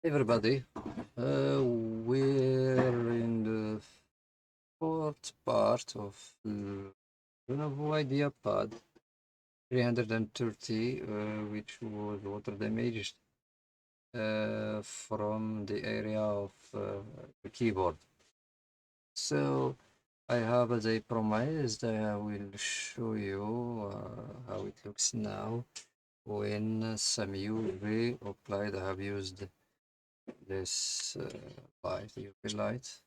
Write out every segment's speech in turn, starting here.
Everybody, we're in the fourth part of Lenovo Idea Pad 330, which was water damaged from the area of the keyboard. So I have, as I promised, I will show you how it looks now when some UV applied. I have used this light, UV light.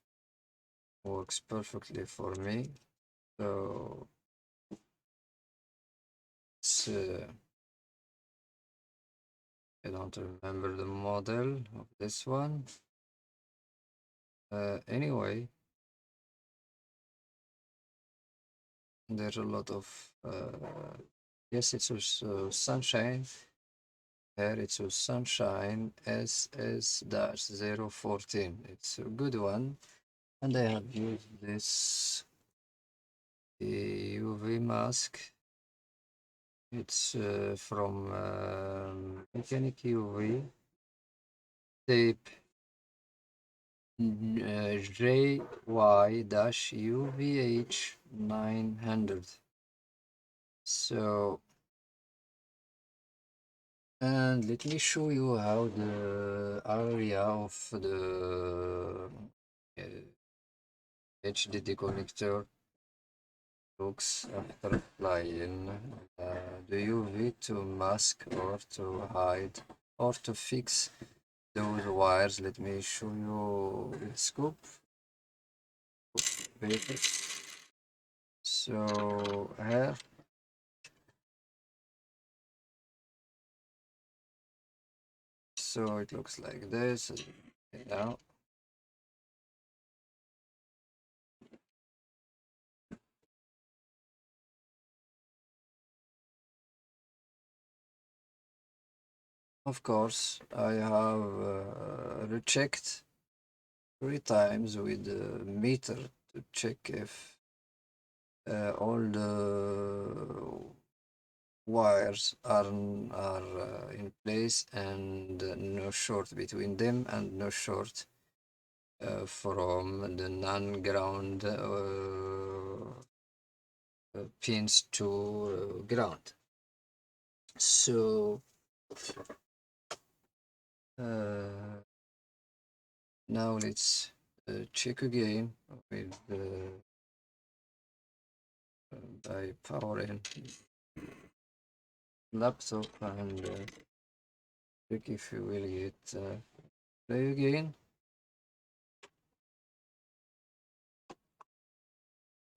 Works perfectly for me. So it's I don't remember the model of this one. Anyway, there's a lot of yes, it's also sunshine. Here it's a sunshine SS-014. It's a good one, and I have used this UV mask. It's from Mechanic UV tape JY-UVH 900. So, and let me show you how the area of the HDD connector looks after applying the UV to mask or to hide or to fix those wires. Let me show you the scoop. So here, so it looks like this. Now, of course, I have rechecked 3 times with the meter to check if all the wires are in place and no short between them and no short from the non-ground pins to ground. So now let's check again with by powering laptop and check if you will get play again.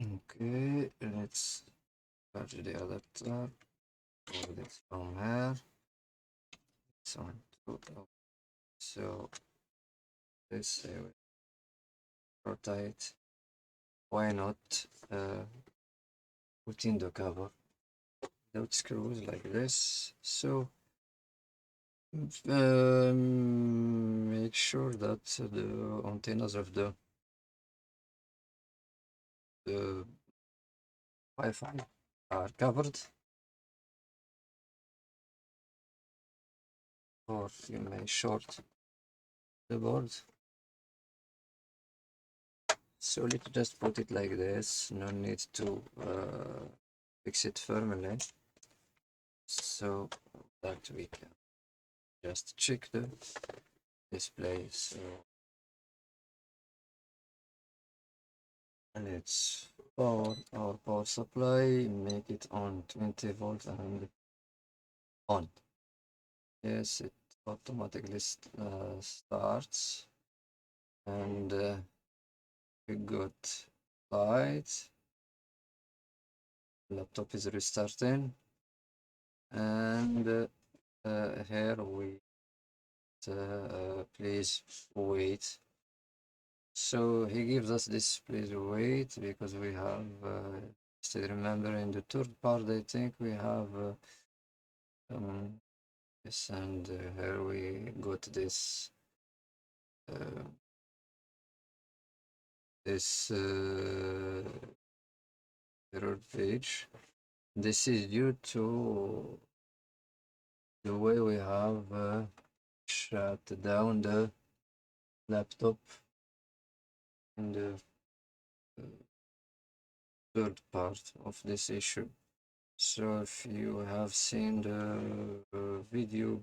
Okay, let's charge the adapter. Move it from here. So, so this rotate. Why not put in the cover without screws like this? So make sure that the antennas of the Wi-Fi are covered, or you may short the board. So let's just put it like this. No need to fix it firmly, so that we can just check the display. So let's power our power supply, make it on 20 volts and on. Yes, it automatically starts, and we got light. Laptop is restarting, and here we please wait. So he gives us this please wait because we have still remember in the third part I think we have yes, and here we got this this error page. This is due to the way we have shut down the laptop in the third part of this issue. So if you have seen the video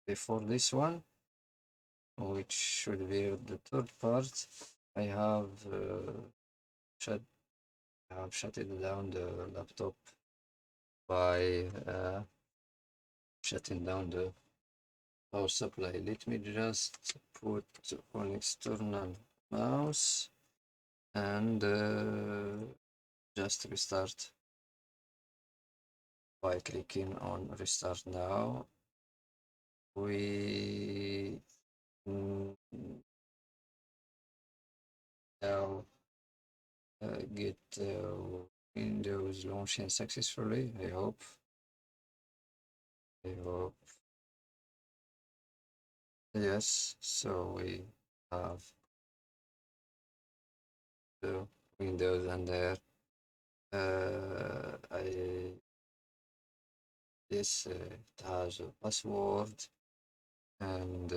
before this one, which should be the third part, I have shut shutting down the laptop by shutting down the power supply. Let me just put on external mouse and just restart by clicking on restart now. We now get Windows launching successfully. I hope. Yes, so we have the Windows and there. This it has a password, and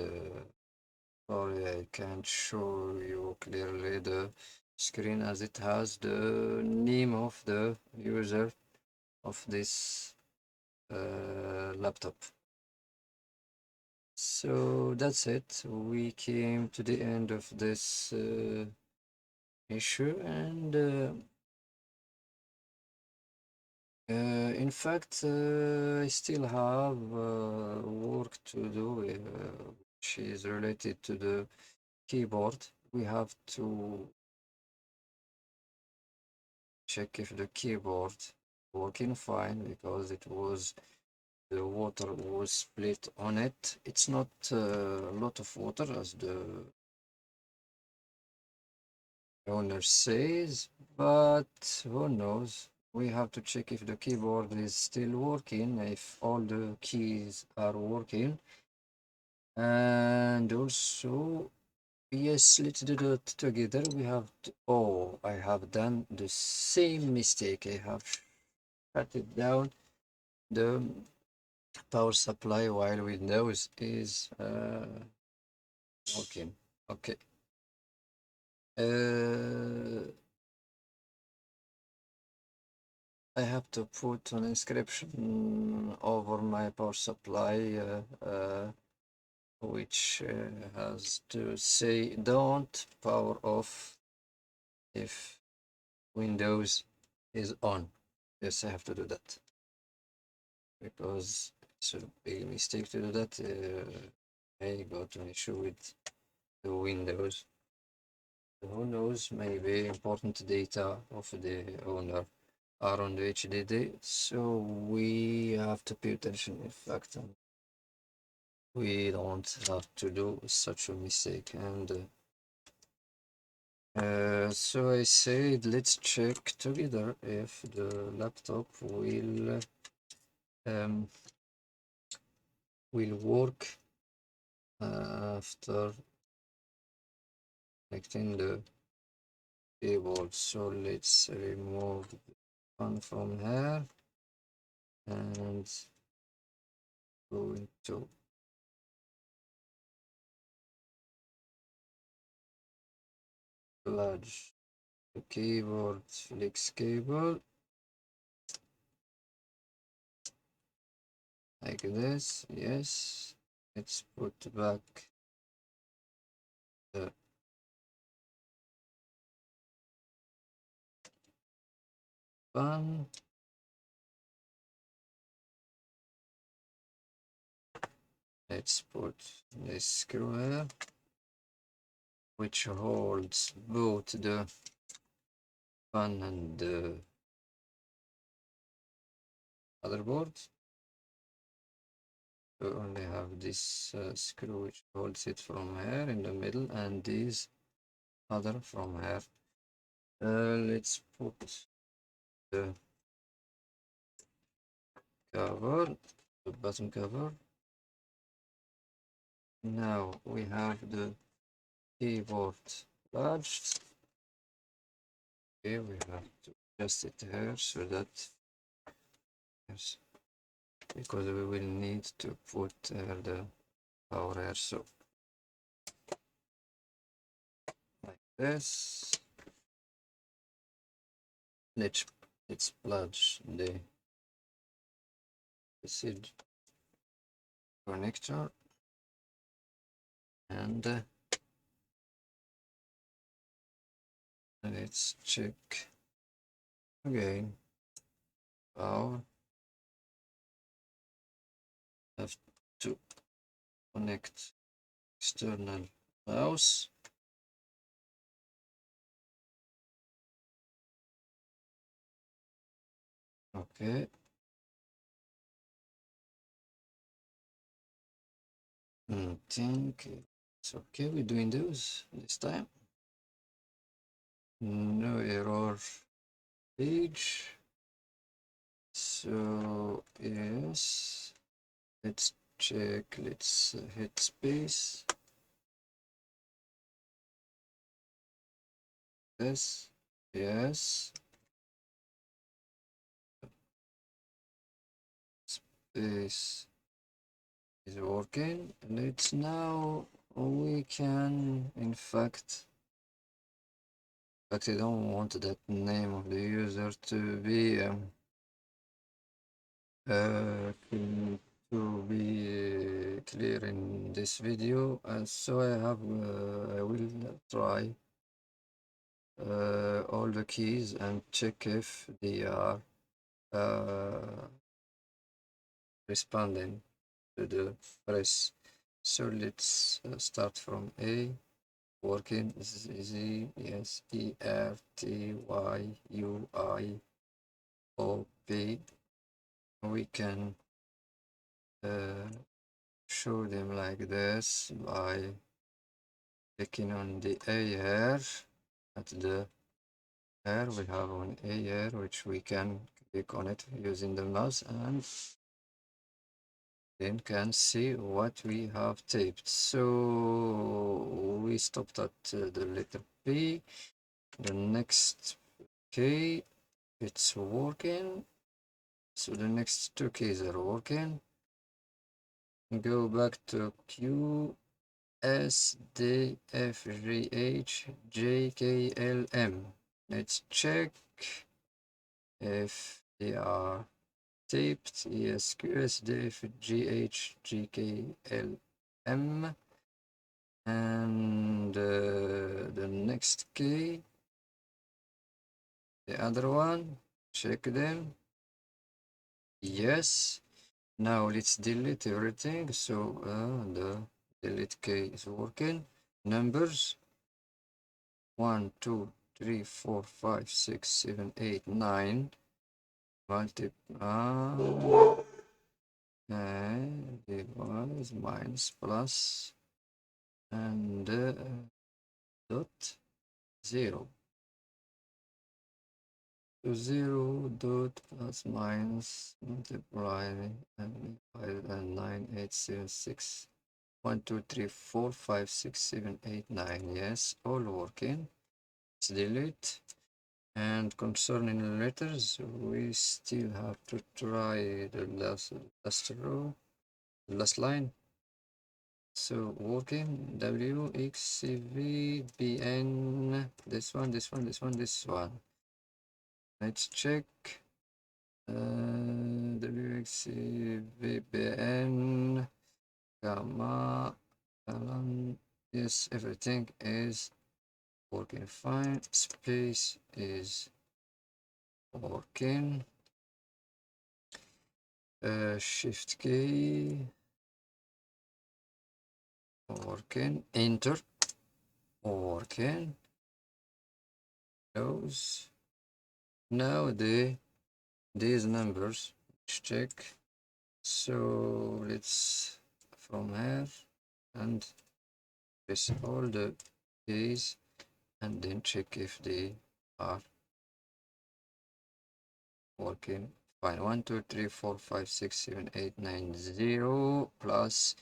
sorry, I can't show you clearly the screen as it has the name of the user of this laptop. So that's it. We came to the end of this issue, and in fact, I still have work to do, which is related to the keyboard. We have to check if the keyboard working fine, because the water was split on it. It's not a lot of water as the owner says, but who knows? We have to check if the keyboard is still working, if all the keys are working. And also, yes, let's do that together. We have to, oh, I have done the same mistake. I have shut it down the power supply while Windows is working. Okay. I have to put an inscription over my power supply, which has to say don't power off if Windows is on. Yes, I have to do that, because it's a big mistake to do that. I got an issue with the Windows. Who knows, maybe important data of the owner are on the HDD, so we have to pay attention, in fact, and we don't have to do such a mistake. And so I said, let's check together if the laptop will work after connecting the keyboard. So let's remove one from here and go into plug the keyboard flex cable like this. Yes, let's put back the fan. Let's put this screw here, which holds both the fan and the motherboard. We only have this screw which holds it from here in the middle, and this other from here. Let's put the cover, the bottom cover. Now we have the keyboard large. Okay, we have to adjust it here so that, yes, because we will need to put the power here. So like this. Let's plug the message connector and let's check again. Power. Have to connect external mouse. Okay. I think it's okay with Windows this time. No error page. So yes, let's check. Let's hit space. This, yes. Space is working. Let's now we can in fact I don't want that name of the user to be clear in this video, and so I will try all the keys and check if they are responding to the press. So let's start from A. Working Z, yes, ERTYUIOP. We can show them like this by clicking on the A here. At the here we have an A here, which we can click on it using the mouse and then can see what we have taped. So we stopped at the letter P. The next K, it's working. So the next two keys are working. Go back to Q, S, D, F, G, H, J, K, L, M. Let's check if they are taped. Yes, Q, S, D, F, G, H, G, K, L, M. And the next key, the other one, check them. Yes. Now let's delete everything. So the delete key is working. Numbers 1, 2, 3, 4, 5, 6, 7, 8, 9. Multiply device minus plus and dot 0. So 0 dot plus minus multiply and divide and 9, 8, 7, 6. 1, 2, 3, 4, 5, 6, 7, 8, 9. Yes, all working. Let's delete. And concerning letters, we still have to try the last row, the last line. So working W, X, C, V, B, N, this one, this one, this one, this one. Let's check. W, X, C, V, B, N, gamma, yes, everything is working fine. Space is working. Shift key working. Enter working. Close. Now these numbers. Let's check. So let's from here and press all the keys and then check if they are working fine. 1, 2, 3, 4, 5, 6, 7, 8, 9, 0 plus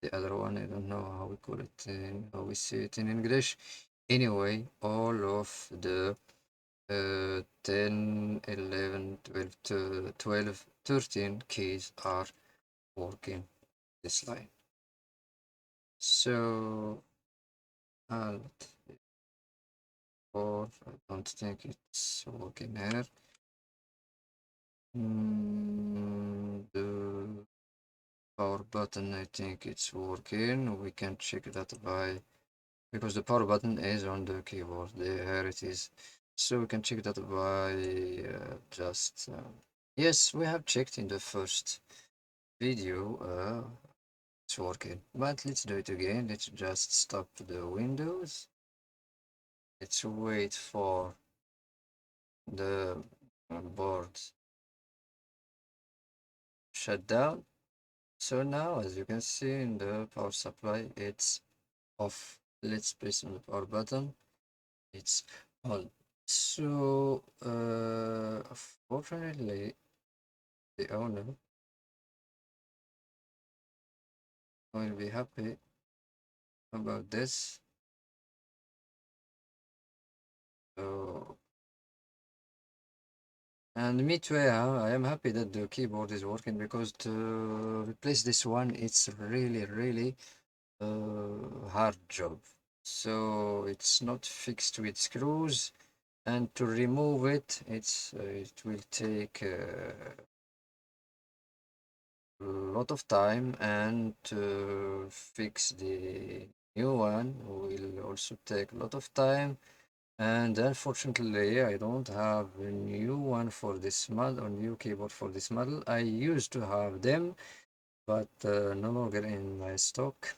the other one. I don't know how we call it in how we say it in English. Anyway, all of the 10, 11, 12, 13 keys are working this line. So Alt 4, I don't think it's working here. The power button, I think it's working. We can check that by, because the power button is on the keyboard. Here it is. So we can check that by just, yes, we have checked in the first video. It's working, but let's do it again. Let's just stop the windows. Let's wait for the board shut down. So now, as you can see in the power supply, it's off. Let's press on the power button. It's on. So, fortunately, the owner will be happy about this. So, and me too, I am happy that the keyboard is working, because to replace this one, it's really hard job. So it's not fixed with screws, and to remove it, it will take a lot of time, and to fix the new one will also take a lot of time. And unfortunately, I don't have a new one for this model, or new keyboard for this model. I used to have them, but no longer in my stock.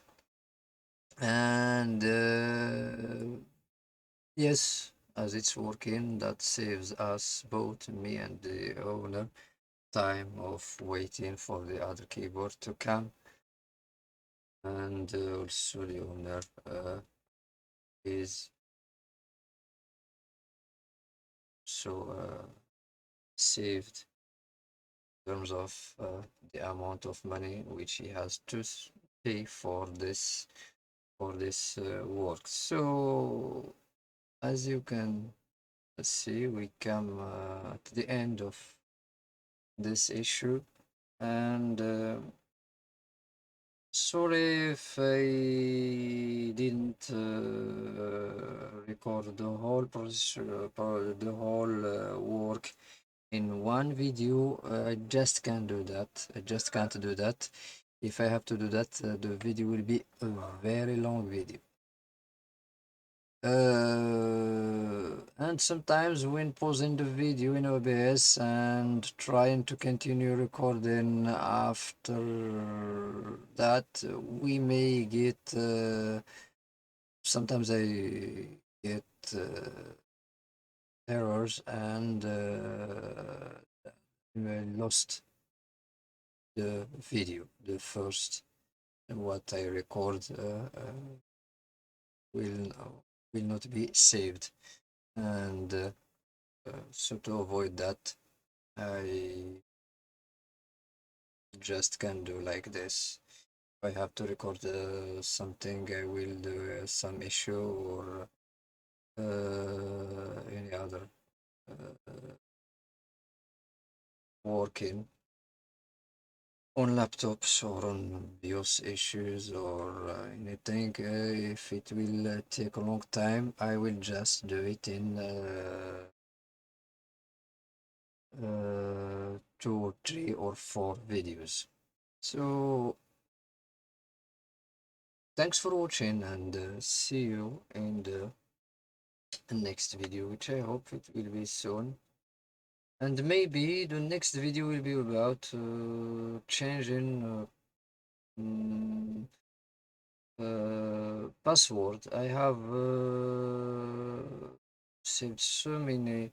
And yes, as it's working, that saves us, both me and the owner, time of waiting for the other keyboard to come. And also the owner is so saved in terms of the amount of money which he has to pay for this work. So as you can see, we come at the end of this issue. And sorry if I didn't record the whole process, the whole work in one video. I just can't do that. I just can't do that. If I have to do that, the video will be a very long video. And sometimes when pausing the video in OBS and trying to continue recording after that, we may get sometimes I get errors, and I lost the video. The first what I record will not be saved, and so to avoid that, I just can do like this. If I have to record something, I will do some issue, or any other working on laptops or on Bios issues, or anything. If it will take a long time, I will just do it in 2 or 3 or 4 videos. So thanks for watching, and see you in the next video, which I hope it will be soon. And maybe the next video will be about changing mm, password. I have saved so many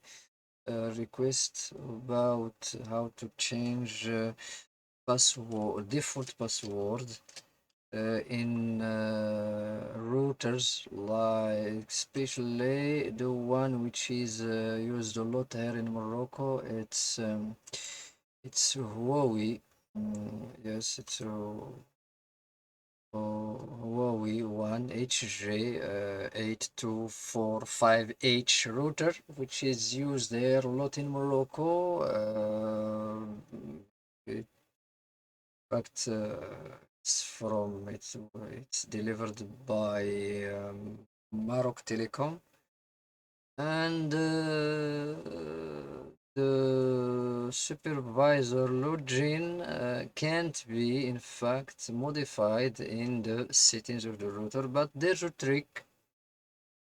requests about how to change password, default password in routers, like especially the one which is used a lot here in Morocco. It's Huawei. Yes, it's Huawei. LOE1HJ8245H router, which is used there a lot in Morocco. In fact, it's delivered by Maroc Telecom, and the supervisor login can't be in fact modified in the settings of the router, but there's a trick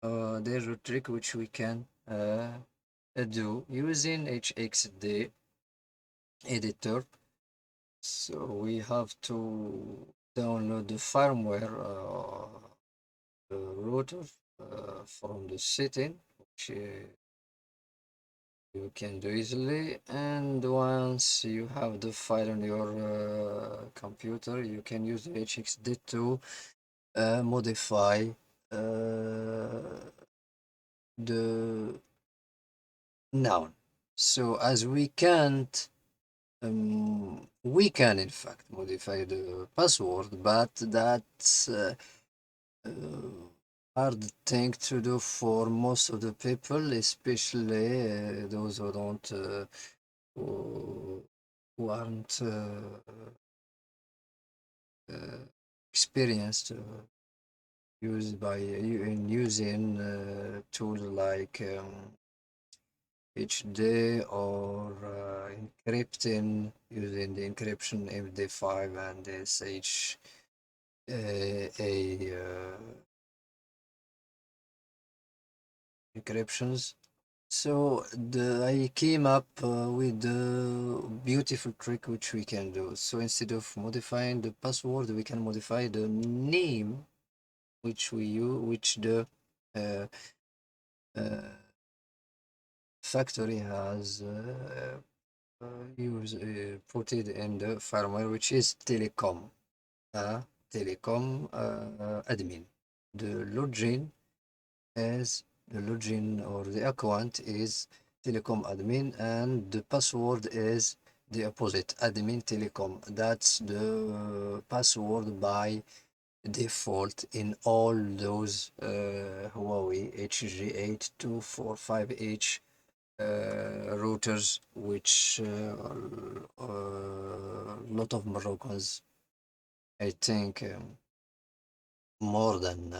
which we can do using HXD editor. So we have to download the firmware the router from the setting, which you can do easily, and once you have the file on your computer, you can use the HXD to modify the noun. So as we can't we can in fact modify the password, but that's hard thing to do for most of the people, especially those who don't who aren't experienced in using tools like HD or encrypting using the encryption MD5 and SH encryptions. So I came up with the beautiful trick which we can do. So instead of modifying the password, we can modify the name which we use, which the factory has put it in the firmware, which is telecom admin. The login or the account is telecom admin, and the password is the opposite, admin telecom. That's the password by default in all those Huawei HG8245H routers, which a lot of Moroccans, I think more than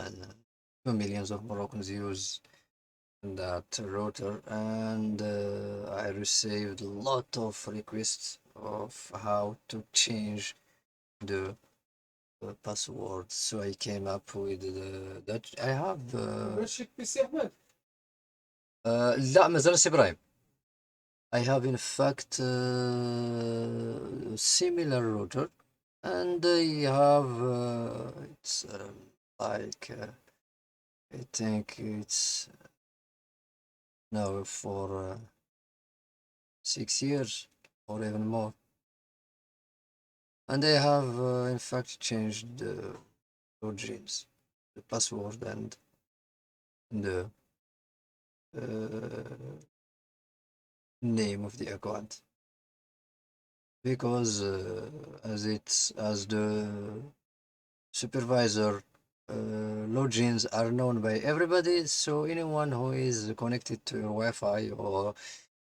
2 millions of Moroccans use that router, and I received a lot of requests of how to change the password. So I came up with that. I have لا ما زال سي برايم. I have in fact similar router, and I have it's like I think it's now for 6 years or even more, and I have in fact changed the logins, the password, and the name of the account, because as the supervisor logins are known by everybody, so anyone who is connected to your Wi-Fi or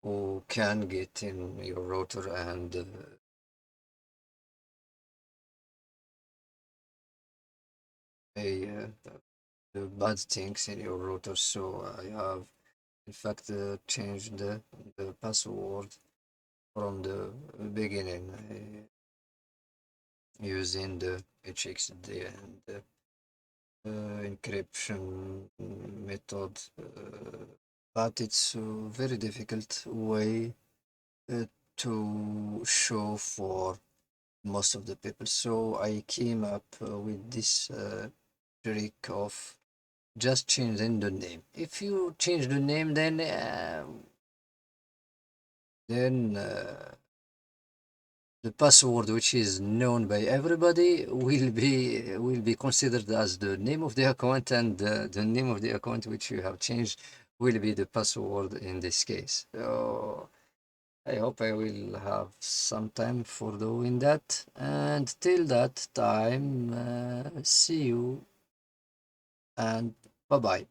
who can get in your router and the bad things in your router. So I have in fact changed the password from the beginning using the HXD and encryption method, but it's a very difficult way to show for most of the people. So I came up with this trick of just changing the name. If you change the name, then the password, which is known by everybody, will be considered as the name of the account, and the name of the account which you have changed will be the password in this case. So I hope I will have some time for doing that, and till that time, see you. and bye bye.